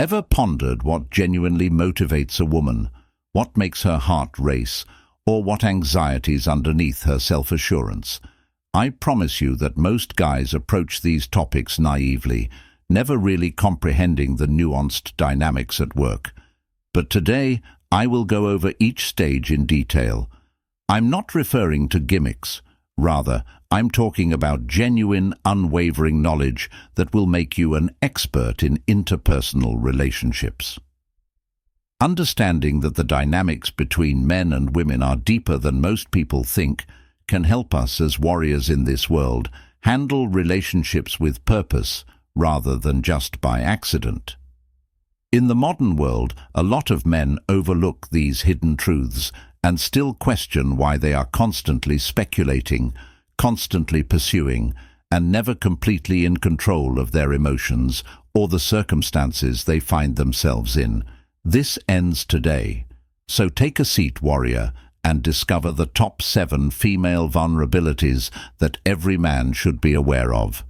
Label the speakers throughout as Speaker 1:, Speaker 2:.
Speaker 1: Ever pondered what genuinely motivates a woman, what makes her heart race, or what anxieties underneath her self-assurance? I promise you that most guys approach these topics naively, never really comprehending the nuanced dynamics at work. But today, I will go over each stage in detail. I'm not referring to gimmicks. Rather, I'm talking about genuine, unwavering knowledge that will make you an expert in interpersonal relationships. Understanding that the dynamics between men and women are deeper than most people think can help us as warriors in this world handle relationships with purpose rather than just by accident. In the modern world, a lot of men overlook these hidden truths and still question why they are constantly speculating, constantly pursuing, and never completely in control of their emotions or the circumstances they find themselves in. This ends today. So take a seat, warrior, and discover the top 7 female vulnerabilities that every man should be aware of.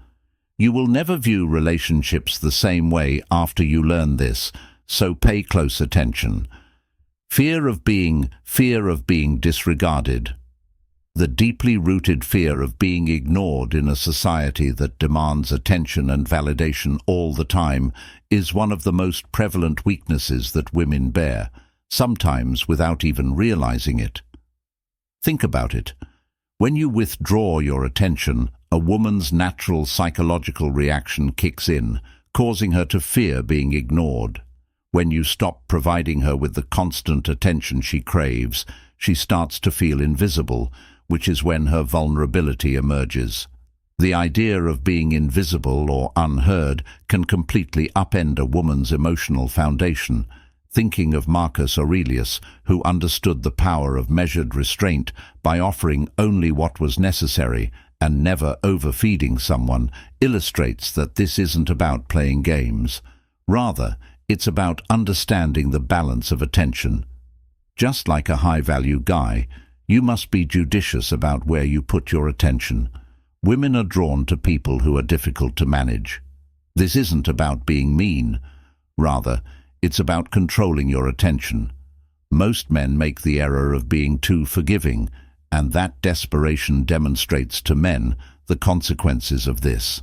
Speaker 1: You will never view relationships the same way after you learn this, so pay close attention. Fear of being disregarded. The deeply rooted fear of being ignored in a society that demands attention and validation all the time is one of the most prevalent weaknesses that women bear, sometimes without even realizing it. Think about it. When you withdraw your attention, a woman's natural psychological reaction kicks in, causing her to fear being ignored. When you stop providing her with the constant attention she craves, she starts to feel invisible, which is when her vulnerability emerges. The idea of being invisible or unheard can completely upend a woman's emotional foundation. Thinking of Marcus Aurelius, who understood the power of measured restraint by offering only what was necessary and never overfeeding someone, illustrates that this isn't about playing games. Rather, it's about understanding the balance of attention. Just like a high-value guy, you must be judicious about where you put your attention. Women are drawn to people who are difficult to manage. This isn't about being mean. Rather, it's about controlling your attention. Most men make the error of being too forgiving, and that desperation demonstrates to men the consequences of this.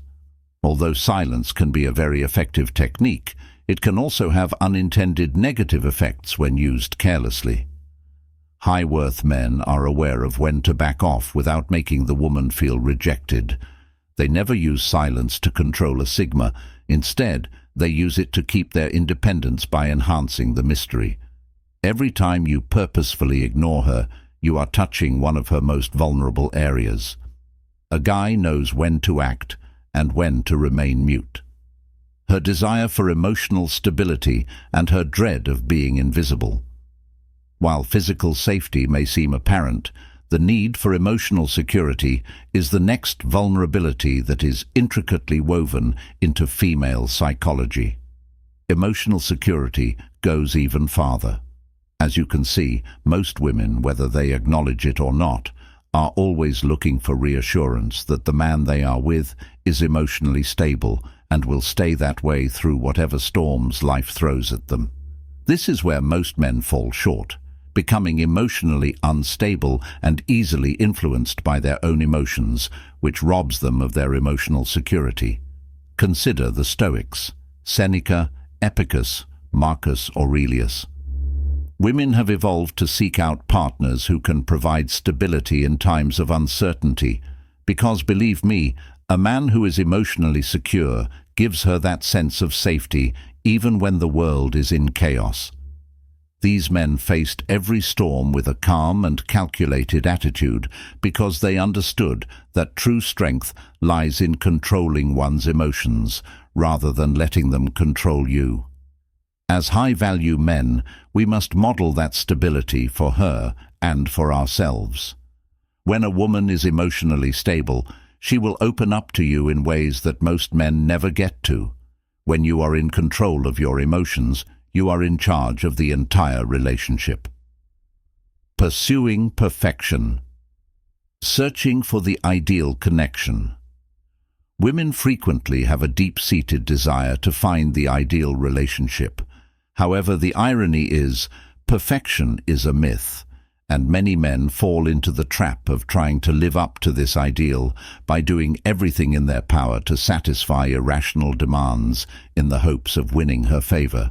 Speaker 1: Although silence can be a very effective technique, it can also have unintended negative effects when used carelessly. High-worth men are aware of when to back off without making the woman feel rejected. They never use silence to control a sigma. Instead, they use it to keep their independence by enhancing the mystery. Every time you purposefully ignore her, you are touching one of her most vulnerable areas. A guy knows when to act and when to remain mute. Her desire for emotional stability and her dread of being invisible. While physical safety may seem apparent, the need for emotional security is the next vulnerability that is intricately woven into female psychology. Emotional security goes even farther. As you can see, most women, whether they acknowledge it or not, are always looking for reassurance that the man they are with is emotionally stable and will stay that way through whatever storms life throws at them. This is where most men fall short, becoming emotionally unstable and easily influenced by their own emotions, which robs them of their emotional security. Consider the Stoics: Seneca, Epicus, Marcus Aurelius. Women have evolved to seek out partners who can provide stability in times of uncertainty, because, believe me, a man who is emotionally secure gives her that sense of safety even when the world is in chaos. These men faced every storm with a calm and calculated attitude because they understood that true strength lies in controlling one's emotions rather than letting them control you. As high-value men, we must model that stability for her and for ourselves. When a woman is emotionally stable, she will open up to you in ways that most men never get to. When you are in control of your emotions, you are in charge of the entire relationship. Pursuing perfection. Searching for the ideal connection. Women frequently have a deep-seated desire to find the ideal relationship. However, the irony is, perfection is a myth, and many men fall into the trap of trying to live up to this ideal by doing everything in their power to satisfy irrational demands in the hopes of winning her favor.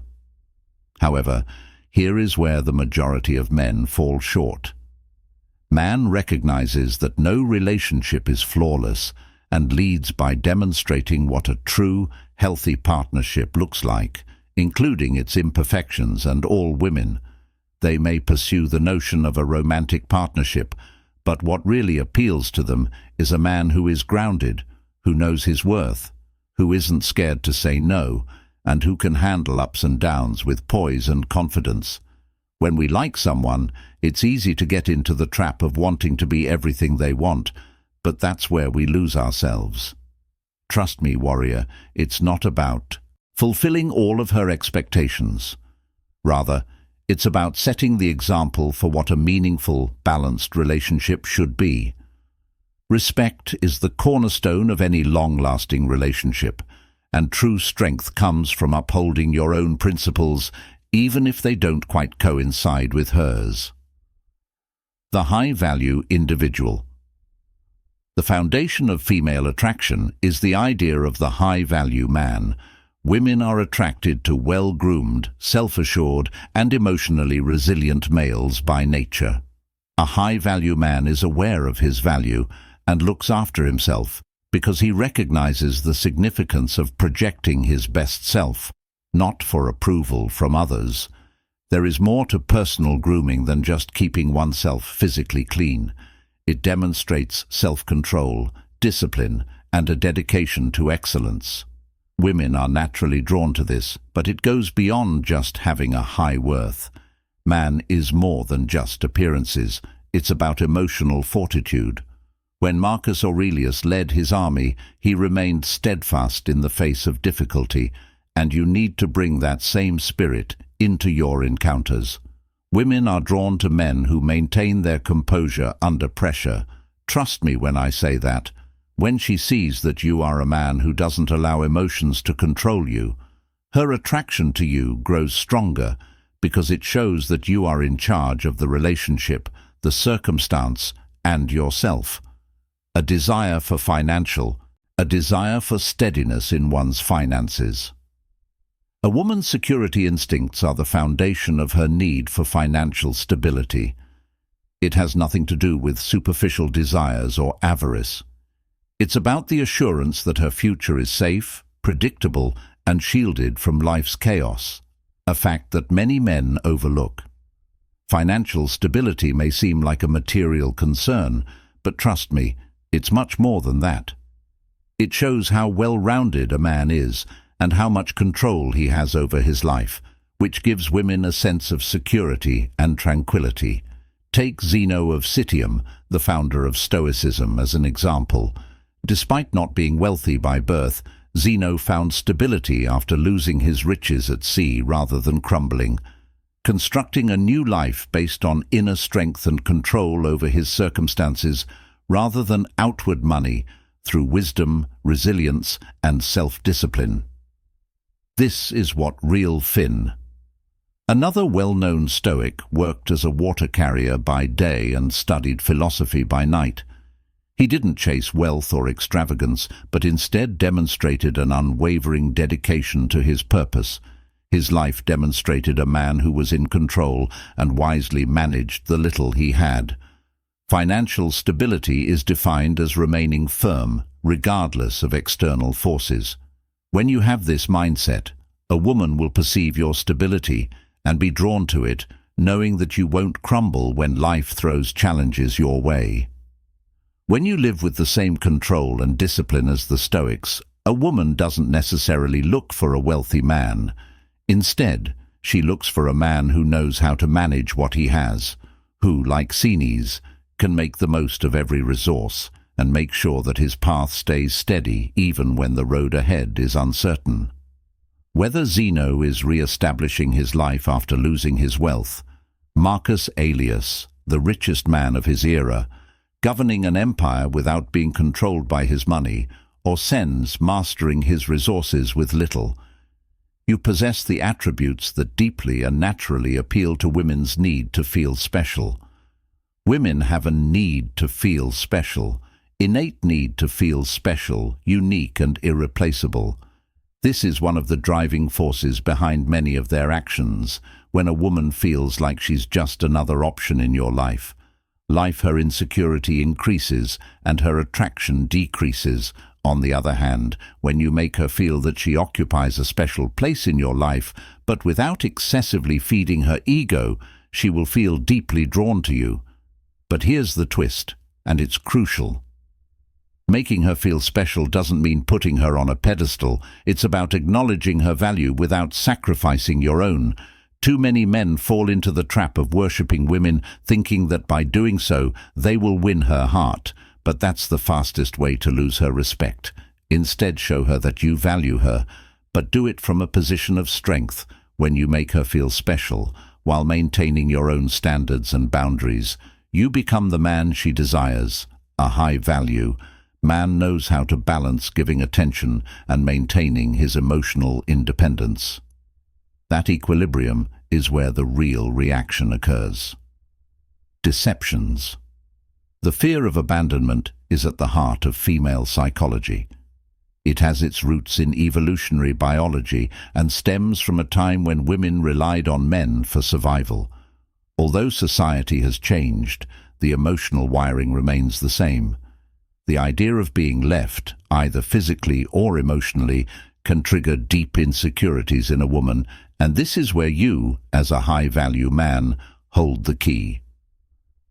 Speaker 1: However, here is where the majority of men fall short. Man recognizes that no relationship is flawless and leads by demonstrating what a true, healthy partnership looks like, including its imperfections. And all women, they may pursue the notion of a romantic partnership, but what really appeals to them is a man who is grounded, who knows his worth, who isn't scared to say no, and who can handle ups and downs with poise and confidence. When we like someone, it's easy to get into the trap of wanting to be everything they want, but that's where we lose ourselves. Trust me, warrior, it's not about fulfilling all of her expectations. Rather, it's about setting the example for what a meaningful, balanced relationship should be. Respect is the cornerstone of any long-lasting relationship, and true strength comes from upholding your own principles, even if they don't quite coincide with hers. The high-value individual. The foundation of female attraction is the idea of the high-value man. Women are attracted to well-groomed, self-assured, and emotionally resilient males by nature. A high-value man is aware of his value and looks after himself because he recognizes the significance of projecting his best self, not for approval from others. There is more to personal grooming than just keeping oneself physically clean. It demonstrates self-control, discipline, and a dedication to excellence. Women are naturally drawn to this, but it goes beyond just having a high worth. Man is more than just appearances. It's about emotional fortitude. When Marcus Aurelius led his army, he remained steadfast in the face of difficulty, and you need to bring that same spirit into your encounters. Women are drawn to men who maintain their composure under pressure. Trust me when I say that. When she sees that you are a man who doesn't allow emotions to control you, her attraction to you grows stronger because it shows that you are in charge of the relationship, the circumstance, and yourself. A desire for steadiness in one's finances. A woman's security instincts are the foundation of her need for financial stability. It has nothing to do with superficial desires or avarice. It's about the assurance that her future is safe, predictable, and shielded from life's chaos, a fact that many men overlook. Financial stability may seem like a material concern, but trust me, it's much more than that. It shows how well-rounded a man is and how much control he has over his life, which gives women a sense of security and tranquility. Take Zeno of Citium, the founder of Stoicism, as an example. Despite not being wealthy by birth, Zeno found stability after losing his riches at sea rather than crumbling, constructing a new life based on inner strength and control over his circumstances rather than outward money, through wisdom, resilience, and self-discipline. This is what real fin. Another well-known Stoic worked as a water carrier by day and studied philosophy by night. He didn't chase wealth or extravagance, but instead demonstrated an unwavering dedication to his purpose. His life demonstrated a man who was in control and wisely managed the little he had. Financial stability is defined as remaining firm, regardless of external forces. When you have this mindset, a woman will perceive your stability and be drawn to it, knowing that you won't crumble when life throws challenges your way. When you live with the same control and discipline as the Stoics, a woman doesn't necessarily look for a wealthy man. Instead, she looks for a man who knows how to manage what he has, who, like Cenes, can make the most of every resource and make sure that his path stays steady even when the road ahead is uncertain. Whether Zeno is re-establishing his life after losing his wealth, Marcus Aurelius, the richest man of his era, governing an empire without being controlled by his money, or sends, mastering his resources with little. You possess the attributes that deeply and naturally appeal to women's need to feel special. Women have a need to feel special, innate need to feel special, unique and irreplaceable. This is one of the driving forces behind many of their actions. When a woman feels like she's just another option in your life, her insecurity increases and her attraction decreases. On the other hand, when you make her feel that she occupies a special place in your life, but without excessively feeding her ego, she will feel deeply drawn to you. But here's the twist, and it's crucial. Making her feel special doesn't mean putting her on a pedestal. It's about acknowledging her value without sacrificing your own. Too many men fall into the trap of worshipping women, thinking that by doing so, they will win her heart. But that's the fastest way to lose her respect. Instead, show her that you value her, but do it from a position of strength. When you make her feel special, while maintaining your own standards and boundaries, you become the man she desires. A high-value man knows how to balance giving attention and maintaining his emotional independence. That equilibrium is where the real reaction occurs. Deceptions. The fear of abandonment is at the heart of female psychology. It has its roots in evolutionary biology and stems from a time when women relied on men for survival. Although society has changed, the emotional wiring remains the same. The idea of being left, either physically or emotionally, can trigger deep insecurities in a woman, and this is where you, as a high-value man, hold the key.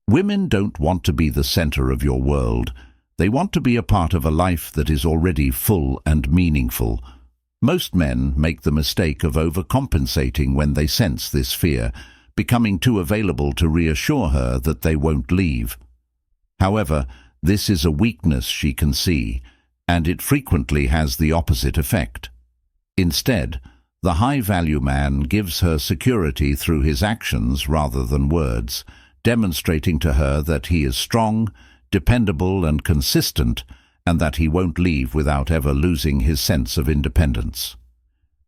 Speaker 1: Women don't want to be the center of your world. They want to be a part of a life that is already full and meaningful. Most men make the mistake of overcompensating when they sense this fear, becoming too available to reassure her that they won't leave. However, this is a weakness she can see, and it frequently has the opposite effect. Instead, the high-value man gives her security through his actions rather than words, demonstrating to her that he is strong, dependable and consistent, and that he won't leave without ever losing his sense of independence.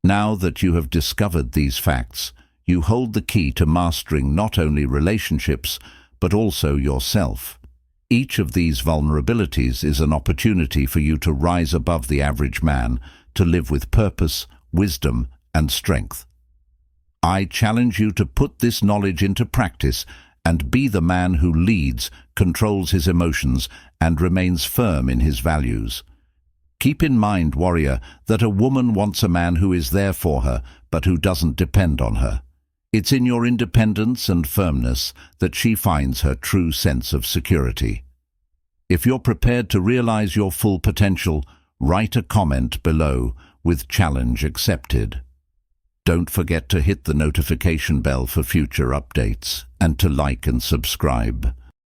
Speaker 1: Now that you have discovered these facts, you hold the key to mastering not only relationships, but also yourself. Each of these vulnerabilities is an opportunity for you to rise above the average man, to live with purpose, wisdom, and strength. I challenge you to put this knowledge into practice and be the man who leads, controls his emotions, and remains firm in his values. Keep in mind, warrior, that a woman wants a man who is there for her, but who doesn't depend on her. It's in your independence and firmness that she finds her true sense of security. If you're prepared to realize your full potential, write a comment below with challenge accepted. Don't forget to hit the notification bell for future updates and to like and subscribe.